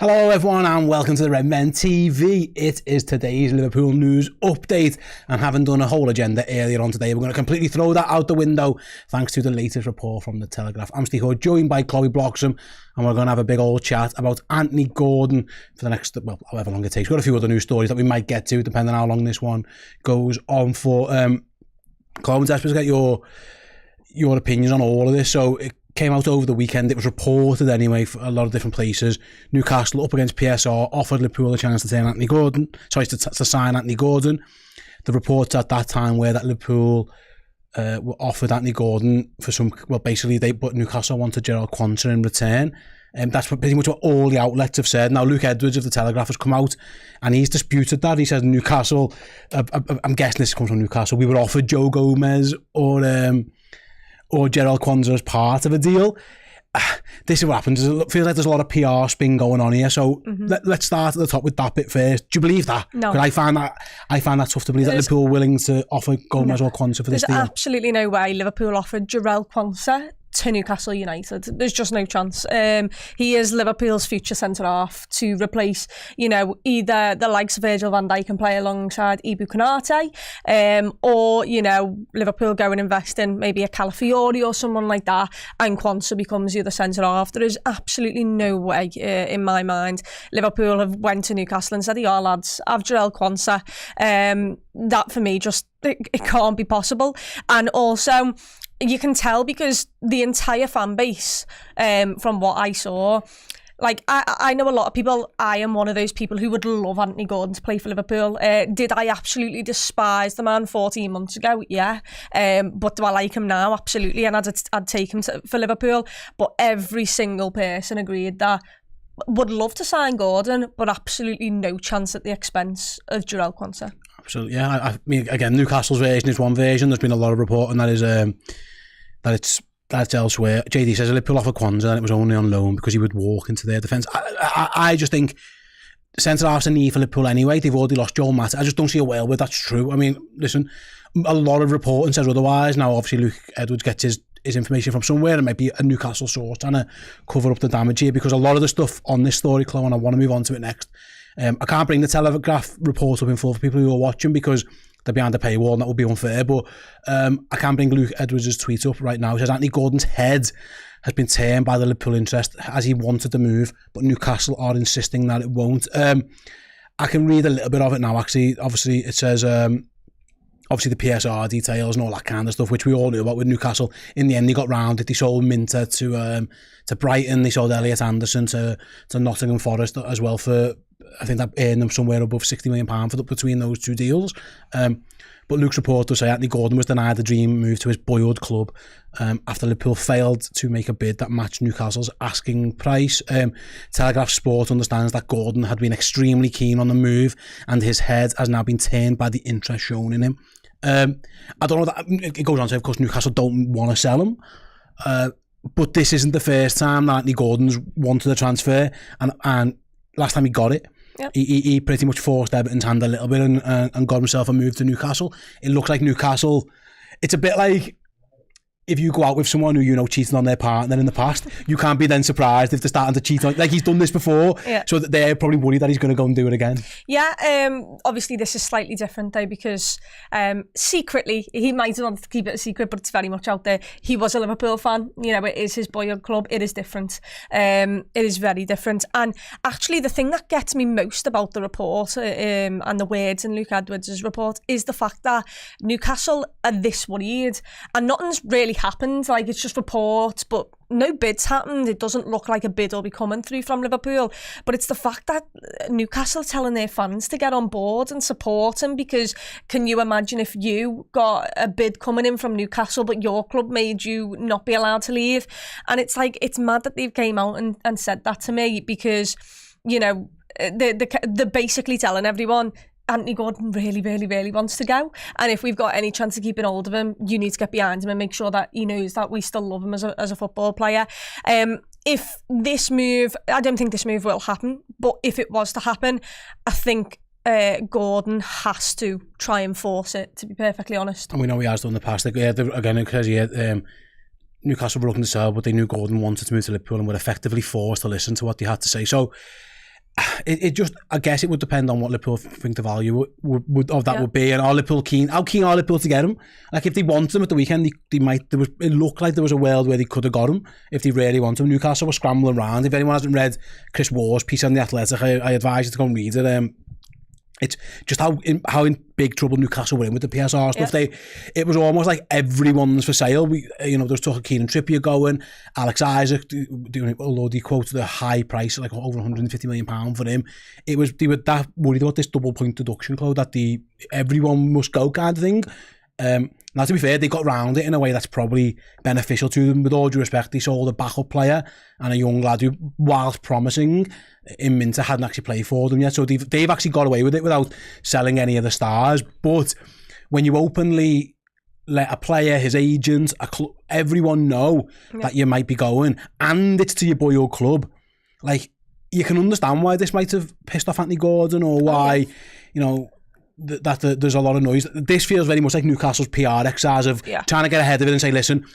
Hello everyone and welcome to the Redmen TV. It is today's Liverpool news update, and having done a whole agenda earlier on today, we're going to completely throw that out the window thanks to the latest report from the Telegraph. I'm Ste, joined by Chloe Bloxham, and we're going to have a big old chat about Anthony Gordon for the next, well, however long it takes. We've got a few other news stories that we might get to depending on how long this one goes on for. Chloe, I'm desperate to get your opinions on all of this. So it came out over the weekend. It was reported anyway for a lot of different places. Newcastle up against PSR offered Liverpool a chance to sign Anthony Gordon. To sign Anthony Gordon. The reports at that time were that Liverpool were offered Anthony Gordon for some. Well, basically, but Newcastle wanted Gerald Quansah in return. That's pretty much what all the outlets have said. Now, Luke Edwards of the Telegraph has come out and he's disputed that. He says Newcastle. I'm guessing this comes from Newcastle. We were offered Joe Gomez or Gerald Quansah as part of a deal. This is what happens. It feels like there's a lot of PR spin going on here. So let's start at the top with that bit first. Do you believe that? No. Because I find that tough to believe that Liverpool are willing to offer Gomez or Quansah for this deal. There's absolutely no way Liverpool offered Gerald Quansah to Newcastle United. There's just no chance. He is Liverpool's future centre-half to replace, either the likes of Virgil van Dijk and play alongside Ibu Konate, or, Liverpool go and invest in maybe a Calafiori or someone like that, and Quansah becomes the other centre-half. There is absolutely no way, in my mind, Liverpool have went to Newcastle and said, yeah, lads, have Gerald Quansah. That, for me, just it can't be possible. And also, you can tell because the entire fan base, from what I saw, like I know a lot of people. I am one of those people who would love Anthony Gordon to play for Liverpool. Did I absolutely despise the man 14 months ago? Yeah. But do I like him now? Absolutely. And I'd take him for Liverpool. But every single person agreed that would love to sign Gordon, but absolutely no chance at the expense of Gerald Quansah. Absolutely, yeah. I mean, again, Newcastle's version is one version. There's been a lot of reporting that is that it's elsewhere. JD says Liverpool offered Quansah and it was only on loan because he would walk into their defence. I just think centre-half's a need for Liverpool anyway. They've already lost Joel Matip. I just don't see a world where that's true. I mean, listen, a lot of reporting says otherwise. Now, obviously, Luke Edwards gets his information from somewhere. It might be a Newcastle source trying to cover up the damage here, because a lot of the stuff on this story, Chloe, and I want to move on to it next. I can't bring the Telegraph report up in full for people who are watching because they're behind the paywall and that would be unfair, but I can bring Luke Edwards' tweet up right now. He says Anthony Gordon's head has been turned by the Liverpool interest as he wanted to move, but Newcastle are insisting that it won't. I can read a little bit of it now, actually. Obviously, it says obviously the PSR details and all that kind of stuff, which we all knew about with Newcastle. In the end, they got round it. They sold Minter to Brighton. They sold Elliot Anderson to Nottingham Forest as well for, I think that earned them somewhere above £60 million between those two deals. But Luke's report does say Anthony Gordon was denied the dream move to his boyhood club after Liverpool failed to make a bid that matched Newcastle's asking price. Telegraph Sport understands that Gordon had been extremely keen on the move and his head has now been turned by the interest shown in him. I don't know that it goes on to say, of course, Newcastle don't want to sell him. But this isn't the first time that Anthony Gordon's wanted a transfer, and last time he got it, yep. He pretty much forced Everton's hand a little bit and got himself a move to Newcastle. It looks like Newcastle, it's a bit like if you go out with someone who cheated on their partner in the past, you can't be then surprised if they're starting to cheat on, like he's done this before, yeah. So that they're probably worried that he's going to go and do it again. Yeah, obviously this is slightly different though, because secretly, he might have wanted to keep it a secret, but it's very much out there. He was a Liverpool fan, it is his boyhood club, it is different. It is very different. And actually the thing that gets me most about the report and the words in Luke Edwards' report is the fact that Newcastle are this worried and nothing's really happened. Like, it's just reports, but no bids happened. It doesn't look like a bid will be coming through from Liverpool, but it's the fact that Newcastle are telling their fans to get on board and support him, because can you imagine if you got a bid coming in from Newcastle but your club made you not be allowed to leave? And it's like, it's mad that they've came out and said that to me, because they're basically telling everyone Anthony Gordon really, really, really wants to go. And if we've got any chance of keeping hold of him, you need to get behind him and make sure that he knows that we still love him as a football player. If this move, I don't think this move will happen, but if it was to happen, I think Gordon has to try and force it, to be perfectly honest. And we know he has done in the past. Again, because Newcastle were looking to sell, but they knew Gordon wanted to move to Liverpool and were effectively forced to listen to what they had to say. So it just, I guess it would depend on what Liverpool think the value would be, and how keen are Liverpool to get him? Like, if they want him at the weekend, they might. It looked like there was a world where they could have got him if they really want him. Newcastle was scrambling around. If anyone hasn't read Chris Waugh's piece on The Athletic, I advise you to go and read it. It's just how in big trouble Newcastle were in with the PSR stuff. It was almost like everyone's for sale. There was talk of Kieran Trippier going, Alex Isaac doing it, although they quoted a high price, like over £150 million for him. They were that worried about this double point deduction, Chloe, that everyone must go kind of thing. Now, to be fair, they got round it in a way that's probably beneficial to them. With all due respect, they sold a backup player and a young lad who, whilst promising, in Minter hadn't actually played for them yet. So they've actually got away with it without selling any of the stars. But when you openly let a player, his agent, everyone know that you might be going, and it's to your boyhood club, like, you can understand why this might have pissed off Anthony Gordon, or why, that there's a lot of noise. This feels very much like Newcastle's PR exercise of trying to get ahead of it and say, listen,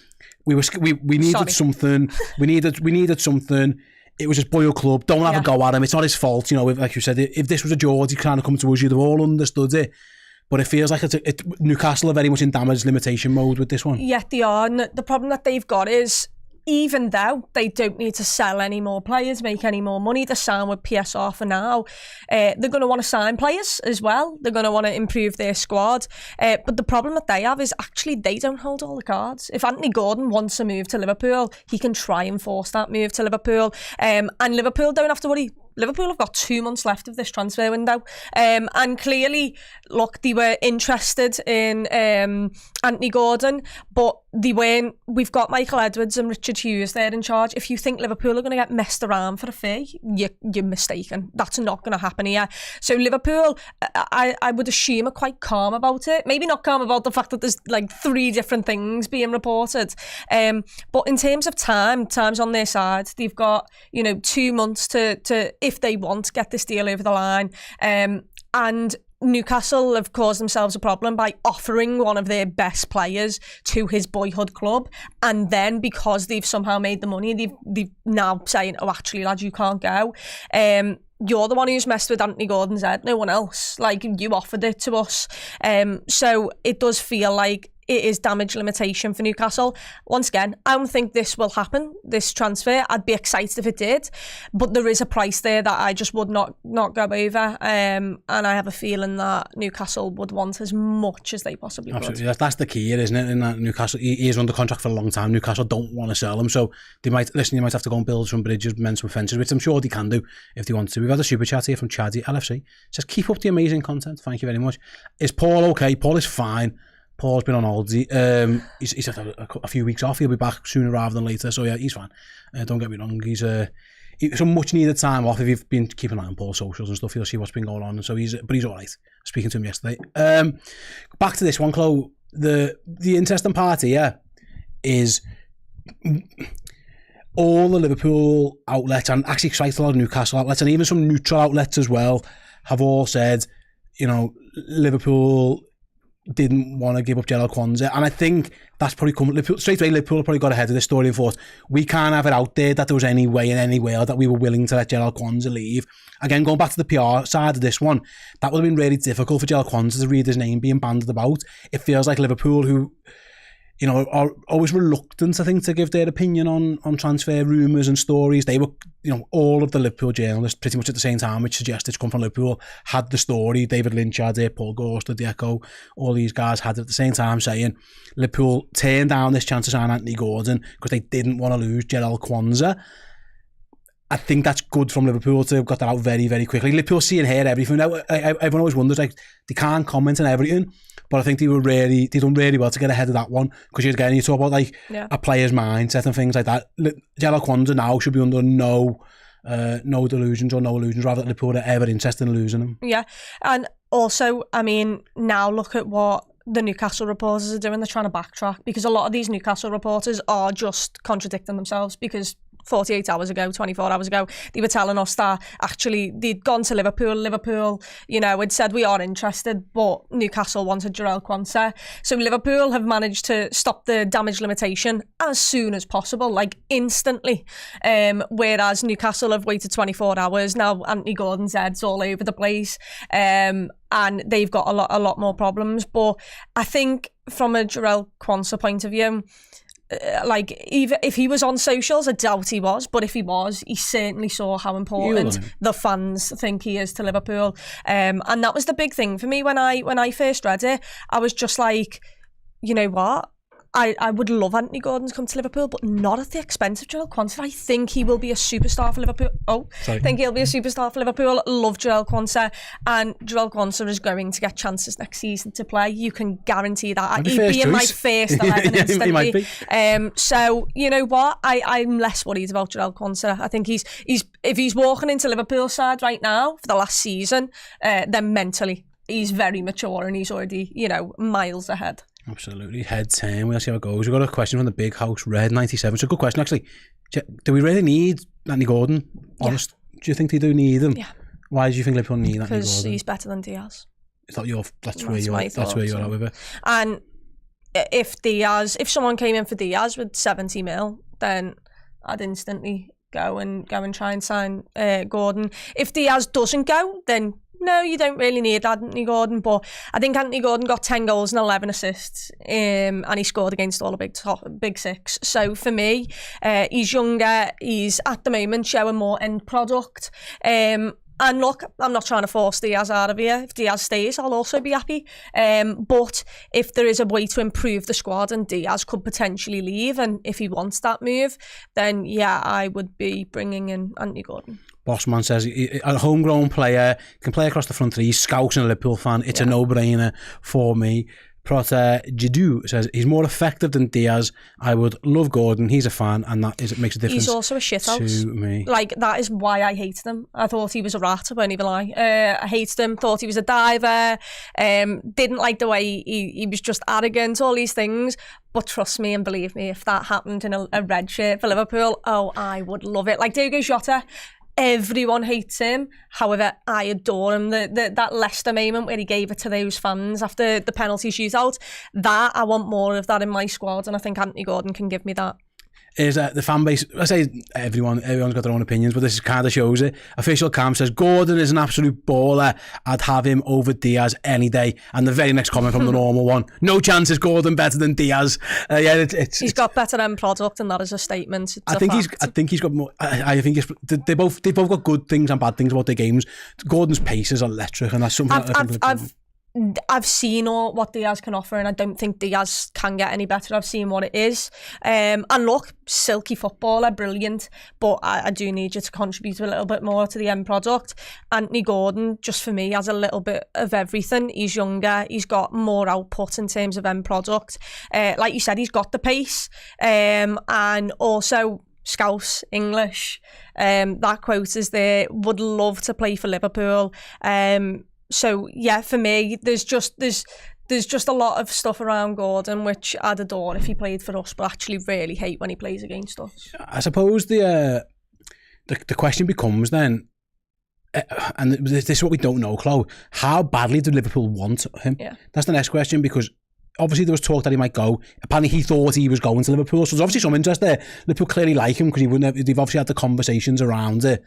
we needed something. We needed something. It was his boyhood club. Don't have a go at him. It's not his fault. Like you said, if this was a Geordie kind of come to us, you'd have all understood it. But it feels like Newcastle are very much in damage limitation mode with this one. Yeah, they are. And the problem that they've got is, even though they don't need to sell any more players, make any more money, to sign with PSR for now, they're going to want to sign players as well. They're going to want to improve their squad. But the problem that they have is actually they don't hold all the cards. If Anthony Gordon wants to move to Liverpool, he can try and force that move to Liverpool. And Liverpool don't have to worry. Liverpool have got 2 months left of this transfer window. And clearly, look, they were interested in Anthony Gordon, but they weren't. We've got Michael Edwards and Richard Hughes there in charge. If you think Liverpool are going to get messed around for a fee, you're mistaken. That's not going to happen here. So Liverpool, I would assume, are quite calm about it. Maybe not calm about the fact that there's like 3 different things being reported. But in terms of time's on their side. They've got 2 months to if they want to get this deal over the line. And Newcastle have caused themselves a problem by offering one of their best players to his boyhood club, and then because they've somehow made the money, they've now saying, oh, actually, lad, you can't go. You're the one who's messed with Anthony Gordon's head, no one else. Like, you offered it to us. So it does feel like it is damage limitation for Newcastle. Once again, I don't think this will happen, this transfer. I'd be excited if it did, but there is a price there that I just would not go over. And I have a feeling that Newcastle would want as much as they possibly Absolutely. could. That's the key here, isn't it? In that Newcastle, he is under contract for a long time. Newcastle don't want to sell him, so you might have to go and build some bridges, mend some fences, which I'm sure they can do if they want to. We've had a super chat here from Chaddy LFC. It says, keep up the amazing content. Thank you very much. Is Paul okay? Paul is fine. Paul's been on holiday. He's had a few weeks off. He'll be back sooner rather than later. So yeah, he's fine. Don't get me wrong. He's some much needed time off. If you've been keeping an eye on Paul's socials and stuff, you'll see what's been going on. And so he's all right. Speaking to him yesterday. Back to this one, Chloe. The interesting part here is all the Liverpool outlets, and actually quite a lot of Newcastle outlets, and even some neutral outlets as well, have all said, Liverpool didn't want to give up Gerald Quansah, and I think that's probably coming. Straight away, Liverpool probably got ahead of this story and thought, we can't have it out there that there was any way in any way that we were willing to let Gerald Quansah leave. Again, going back to the PR side of this one, that would have been really difficult for Gerald Quansah to read his name being bandied about. It feels like Liverpool, who are always reluctant, I think, to give their opinion on transfer rumours and stories. They were, all of the Liverpool journalists pretty much at the same time, which suggests it's come from Liverpool, had the story. David Lynch had it, Paul Gorst, the Echo, all these guys had it at the same time, saying Liverpool turned down this chance to sign Anthony Gordon because they didn't want to lose Gerald Quansah. I think that's good from Liverpool to have got that out very, very quickly. Liverpool see and hear everything. Now, everyone always wonders, like, they can't comment on everything, but I think they done really well to get ahead of that one, because you talk about a player's mindset and things like that. Gerald Quansah now should be under no delusions or no illusions, rather than Liverpool are ever interested in losing him. Yeah, and also, I mean, now look at what the Newcastle reporters are doing. They're trying to backtrack, because a lot of these Newcastle reporters are just contradicting themselves, because 48 hours ago, 24 hours ago, they were telling us that actually they'd gone to Liverpool, you know, had said we are interested, but Newcastle wanted Jarell Quansah. So Liverpool have managed to stop the damage limitation as soon as possible, like instantly. Whereas Newcastle have waited 24 hours. Now Anthony Gordon's head's all over the place. And they've got a lot more problems. But I think from a Jarell Quansah point of view, like even if he was on socials, I doubt he was, but if he was, he certainly saw how important the fans think he is to Liverpool. And that was the big thing for me when I first read it. I was just like, you know what? I would love Anthony Gordon to come to Liverpool, but not at the expense of Jarell Quansah. I think he will be a superstar for Liverpool. I think he'll be a superstar for Liverpool. Love Jarell Quansah, and Jarell Quansah is going to get chances next season to play. You can guarantee that. He'd be in my first 11 instantly. So you know what? I'm less worried about Jarell Quansah. I think he's if he's walking into Liverpool's side right now for the last season, then mentally he's very mature and he's already, you know, miles ahead. Absolutely. Head 10. We'll see how it goes. We've got a question from the Big House Red 97. It's a good question, actually. Do we really need Anthony Gordon? Honest. Yeah. Do you think they do need him? Yeah. Why do you think Liverpool need Anthony Gordon? Because he's better than Diaz. Is that that's where you're at with it. And if someone came in for Diaz with 70 mil, then I'd instantly go and try and sign Gordon. If Diaz doesn't go, then no, you don't really need Anthony Gordon, but I think Anthony Gordon got 10 goals and 11 assists, and he scored against all the big six. So for me, he's younger, he's at the moment showing more end product. And look, I'm not trying to force Diaz out of here. If Diaz stays, I'll also be happy. But if there is a way to improve the squad and Diaz could potentially leave, and if he wants that move, then yeah, I would be bringing in Anthony Gordon. Bossman says a homegrown player can play across the front three. He's scouting a Liverpool fan. It's a no-brainer for me. Proter Jiddu says he's more effective than Diaz. I would love Gordon. He's a fan, and it makes a difference. He's also a shithouse. To me. Like, that is why I hated him. I thought he was a rat, I won't even lie. I hated him. Thought he was a diver. Didn't like the way he was just arrogant. All these things. But trust me and believe me, if that happened in a red shirt for Liverpool, oh, I would love it. Like Diogo Jota. Everyone hates him. However, I adore him. That Leicester moment where he gave it to those fans after the penalty shootout, that I want more of that in my squad, and I think Anthony Gordon can give me that. Is the fan base, I say everyone's got their own opinions, but this kind of shows it. Official Cam says Gordon is an absolute baller. I'd have him over Diaz any day. And the very next comment from the normal one, no chance is Gordon better than Diaz. He's got better end product, and that is a statement. I think he's got more. I think they've both got good things and bad things about their games. Gordon's pace is electric, and that's something I've seen what Diaz can offer, and I don't think Diaz can get any better. I've seen what it is. And look, silky footballer, brilliant, but I do need you to contribute a little bit more to the end product. Anthony Gordon, just for me, has a little bit of everything. He's younger, he's got more output in terms of end product. Like you said, he's got the pace, and also Scouse, English. That quote is there. Would love to play for Liverpool. So yeah, for me, there's just a lot of stuff around Gordon which I'd adore if he played for us, but actually really hate when he plays against us. I suppose the question becomes then, and this is what we don't know, Chloe, how badly do Liverpool want him? Yeah. That's the next question, because obviously there was talk that he might go. Apparently he thought he was going to Liverpool, so there's obviously some interest there. Liverpool clearly like him because they've obviously had the conversations around it.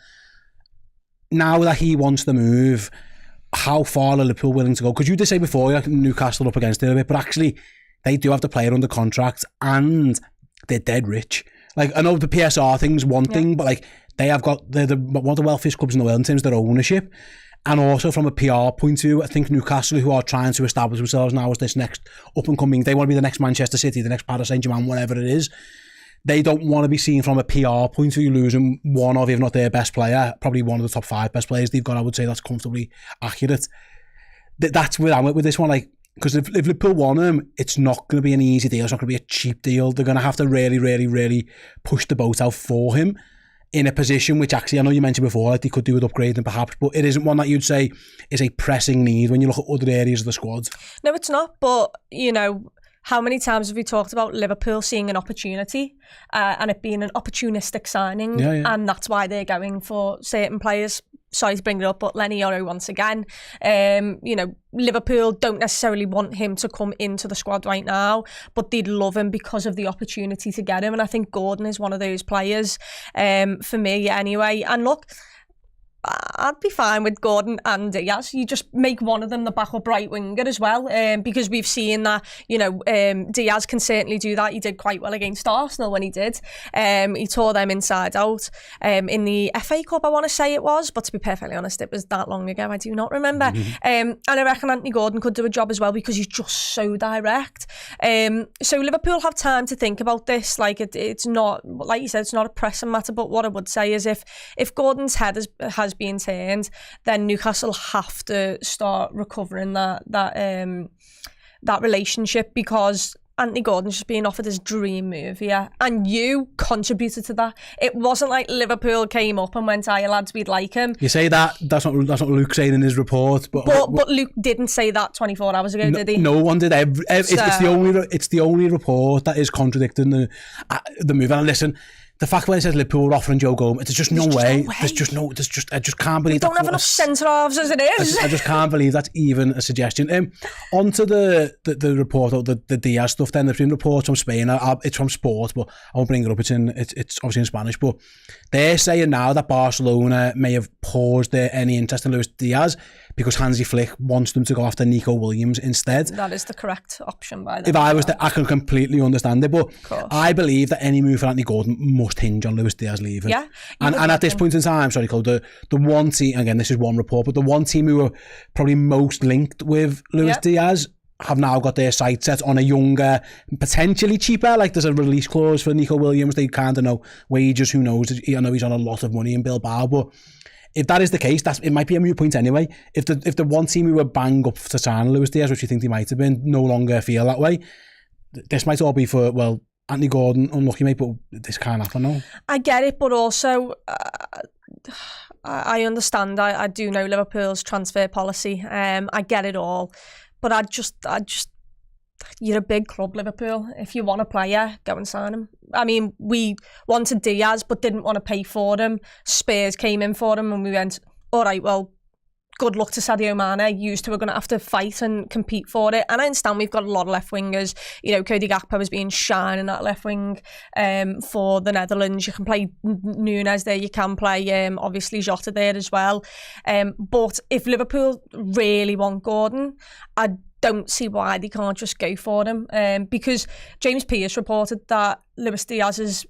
Now that he wants the move, how far are Liverpool willing to go? Because you did say before, Newcastle up against it a bit, but actually they do have the player under contract and they're dead rich. Like, I know the PSR thing's one thing, but like they're one of the wealthiest clubs in the world in terms of their ownership. And also from a PR point of view, I think Newcastle, who are trying to establish themselves now as this next up and coming, they want to be the next Manchester City, the next Paris Saint-Germain, whatever it is. They don't want to be seen from a PR point of view losing one of, if not their best player, probably one of the top 5 best players they've got. I would say that's comfortably accurate. That's where I'm with this one. Like, because if Liverpool want him, it's not going to be an easy deal. It's not going to be a cheap deal. They're going to have to really, really, really push the boat out for him in a position which actually, I know you mentioned before, like they could do with upgrading perhaps, but it isn't one that you'd say is a pressing need when you look at other areas of the squad. No, it's not. But, you know, how many times have we talked about Liverpool seeing an opportunity and it being an opportunistic signing, and that's why they're going for certain players. Sorry to bring it up, but Lenny Yoro once again. You know, Liverpool don't necessarily want him to come into the squad right now, but they'd love him because of the opportunity to get him. And I think Gordon is one of those players, for me anyway. And look, I'd be fine with Gordon and Diaz. You just make one of them the backup right winger as well, because we've seen that, you know, Diaz can certainly do that. He did quite well against Arsenal when he did. He tore them inside out in the FA Cup, I want to say it was, but to be perfectly honest, it was that long ago. I do not remember. And I reckon Anthony Gordon could do a job as well because he's just so direct. So Liverpool have time to think about this. Like it's not, like you said, it's not a pressing matter. But what I would say is if Gordon's head has been turned, then Newcastle have to start recovering that relationship, because Anthony Gordon's just being offered his dream move here, and you contributed to that. It wasn't like Liverpool came up and went, "Aye, lads, we'd like him." You say that's not Luke saying in his report, but Luke didn't say that 24 hours ago, did he? No one did. It's the only report that is contradicting the move. And listen, the fact when it says Liverpool were offering Joe Gomez, there's just no way. I just can't believe that. We don't have enough centre halves as it is. I just can't believe that's even a suggestion. Onto the report, or the Diaz stuff. Then there's been reports from Spain. It's from Sport, but I won't bring it up. It's obviously in Spanish, but they're saying now that Barcelona may have paused any interest in Luis Diaz because Hansi Flick wants them to go after Nico Williams instead. That is the correct option by them. If I was there, I can completely understand it, but I believe that any move for Anthony Gordon must hinge on Luis Diaz leaving. Yeah. And at this point in time, sorry, Chloe, the one team, again, this is one report, but the one team who were probably most linked with Luis Diaz have now got their sights set on a younger, potentially cheaper, like there's a release clause for Nico Williams. They kind of know wages, who knows. I know he's on a lot of money in Bilbao, but if that is the case, it might be a moot point anyway. If the one team who were bang up to sign Luis Diaz, which you think they might have been, no longer feel that way, this might all be for, well, Anthony Gordon, unlucky mate, but this can't happen now. I get it, but also I understand. I do know Liverpool's transfer policy. I get it all, but I just you're a big club, Liverpool. If you want a player, go and sign him. I mean, we wanted Diaz but didn't want to pay for him. Spurs came in for him and we went, all right, well, good luck to Sadio Mane. You two are going to have to fight and compete for it. And I understand we've got a lot of left wingers. You know, Cody Gakpo has been shining at left wing for the Netherlands. You can play Nunes there. You can play, obviously, Jota there as well. But if Liverpool really want Gordon, I don't see why they can't just go for him. Because James Pearce reported that Luis Diaz's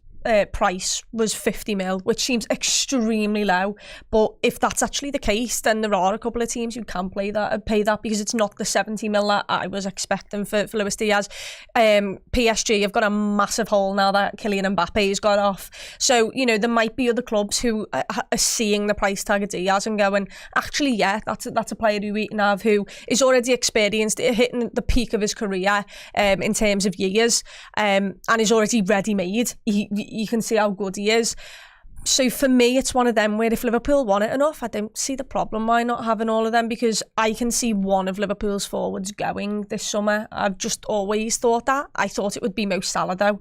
price was 50 mil, which seems extremely low. But if that's actually the case, then there are a couple of teams who can pay that, because it's not the 70 mil that I was expecting for Luis Diaz. PSG have got a massive hole now that Kylian Mbappe's got off. So, you know, there might be other clubs who are seeing the price tag of Diaz and going, actually, yeah, that's a player who we can have who is already experienced, hitting the peak of his career in terms of years, and is already ready-made. You can see how good he is. So for me, it's one of them where if Liverpool want it enough, I don't see the problem why not having all of them, because I can see one of Liverpool's forwards going this summer. I've just always thought that. I thought it would be Mo Salah though,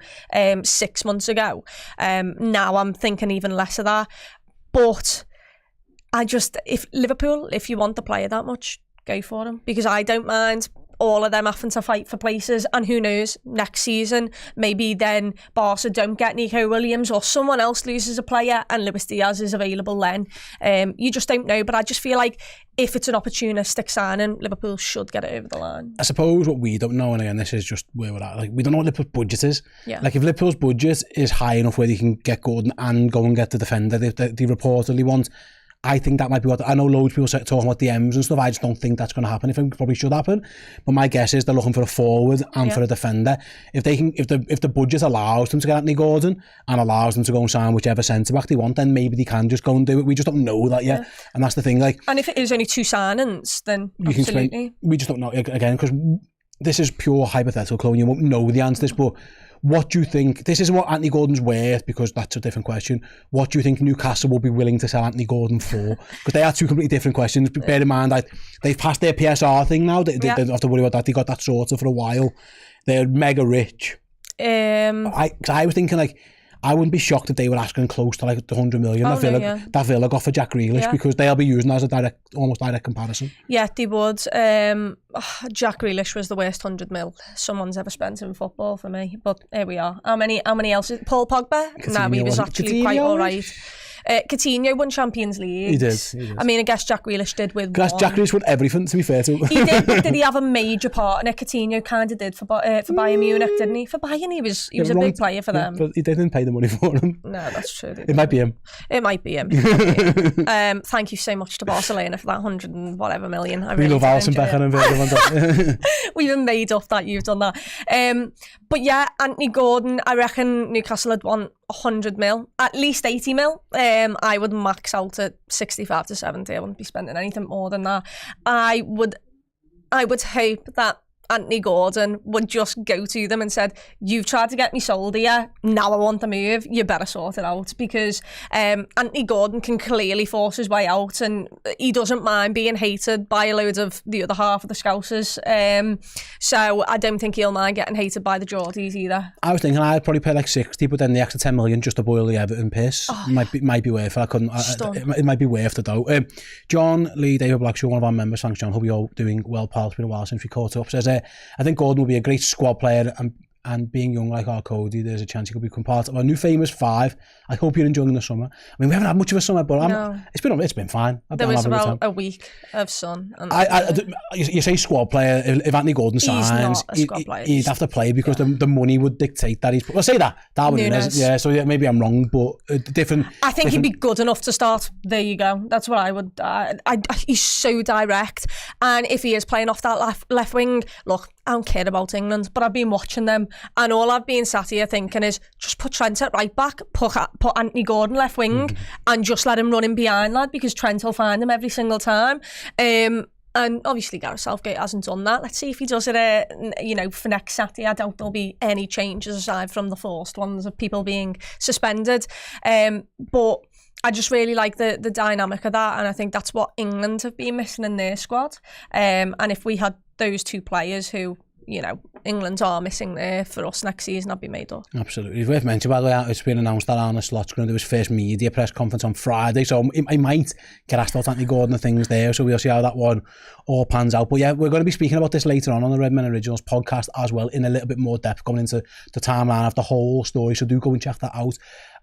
6 months ago. Now I'm thinking even less of that. But if Liverpool, if you want the player that much, go for him, because I don't mind all of them having to fight for places, and who knows, next season maybe then Barca don't get Nico Williams or someone else loses a player and Luis Diaz is available then. You just don't know, but I just feel like if it's an opportunistic signing, Liverpool should get it over the line. I suppose what we don't know, and again this is just where we're at, like we don't know what Liverpool's budget is. Yeah. Like if Liverpool's budget is high enough where they can get Gordon and go and get the defender they reportedly want, I think that might be what I know. Loads of people talking about DMs and stuff. I just don't think that's going to happen. I think it probably should happen, but my guess is they're looking for a forward and for a defender. If they can, if the budget allows them to get Anthony Gordon and allows them to go and sign whichever centre back they want, then maybe they can just go and do it. We just don't know that yet, and that's the thing. Like, and if it is only 2 signings, then absolutely, we just don't know again, because this is pure hypothetical, Chloe. You won't know the answer to this, but what do you think? This isn't what Anthony Gordon's worth, because that's a different question. What do you think Newcastle will be willing to sell Anthony Gordon for? Because they are two completely different questions. Bear in mind that they've passed their PSR thing now. They don't have to worry about that. They got that sorted for a while. They're mega rich. I was thinking, like, I wouldn't be shocked if they were asking close to like the 100 million that Villa got for Jack Grealish, because they'll be using that as a almost direct comparison. Yeah, they would. Jack Grealish was the worst 100 mil someone's ever spent in football for me. But here we are. How many else? Paul Pogba? No, he was actually quite all right. Coutinho won Champions League. He did. I mean, I guess Jack Grealish did with one. Jack Grealish won everything, to be fair to him. He did, but did he have a major part in it? Coutinho kind of did for Bayern Munich, didn't he? For Bayern, he was a big player for them. But he didn't pay the money for him. No, that's true. It might be him. It might be him. Thank you so much to Barcelona for that 100 and whatever million. We love Alisson Becker and Virgil. We even made up that you've done that. But yeah, Anthony Gordon, I reckon Newcastle had won 100 mil, at least 80 mil. I would max out at 65 to 70. I wouldn't be spending anything more than that. I would hope that Anthony Gordon would just go to them and said, you've tried to get me sold here, now I want to move, you better sort it out, because Anthony Gordon can clearly force his way out, and he doesn't mind being hated by a load of the other half of the Scousers. So I don't think he'll mind getting hated by the Geordies either. I was thinking I'd probably pay like 60, but then the extra 10 million just to boil the Everton piss might be worth it. It might be worth it though. John Lee, David Blackshaw, one of our members, thanks John, hope you're all doing well, pal. It's been a while since we caught up, says I think Gordon will be a great squad player, and being young like our Cody, there's a chance he could become part of our new famous five. I hope you're enjoying the summer. I mean, we haven't had much of a summer, but it's been fine. There was about a week of sun. And you say squad player. If Anthony Gordon signs, he'd have to play, because the money would dictate that he's. Well, say that Darwin Núñez. Yeah, so maybe I'm wrong, but different. I think he'd be good enough to start. There you go. That's what I would. He's so direct, and if he is playing off that left wing, look, I don't care about England, but I've been watching them, and all I've been sat here thinking is just put Trent at right back, put Anthony Gordon left wing, and just let him run in behind, lad, because Trent will find him every single time. And obviously Gareth Southgate hasn't done that. Let's see if he does it, for next Saturday. I doubt there'll be any changes aside from the forced ones of people being suspended. But I just really like the dynamic of that, and I think that's what England have been missing in their squad. And if we had those two players who, England are missing there for us next season, I'd be made up. Absolutely. It's worth mentioning, by the way, it's been announced that Arne Slot's going to do his first media press conference on Friday, so I might get asked about Anthony Gordon and things there, so we'll see how that one all pans out. But yeah, we're going to be speaking about this later on the Redmen Originals podcast as well, in a little bit more depth, going into the timeline of the whole story, so do go and check that out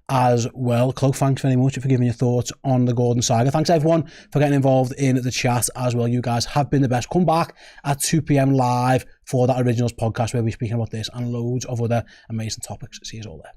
as well. Chloe, thanks very much for giving your thoughts on the Gordon saga. Thanks everyone for getting involved in the chat as well. You guys have been the best. Come back at 2 p.m. live for that Originals podcast, where we're speaking about this and loads of other amazing topics. See you all there.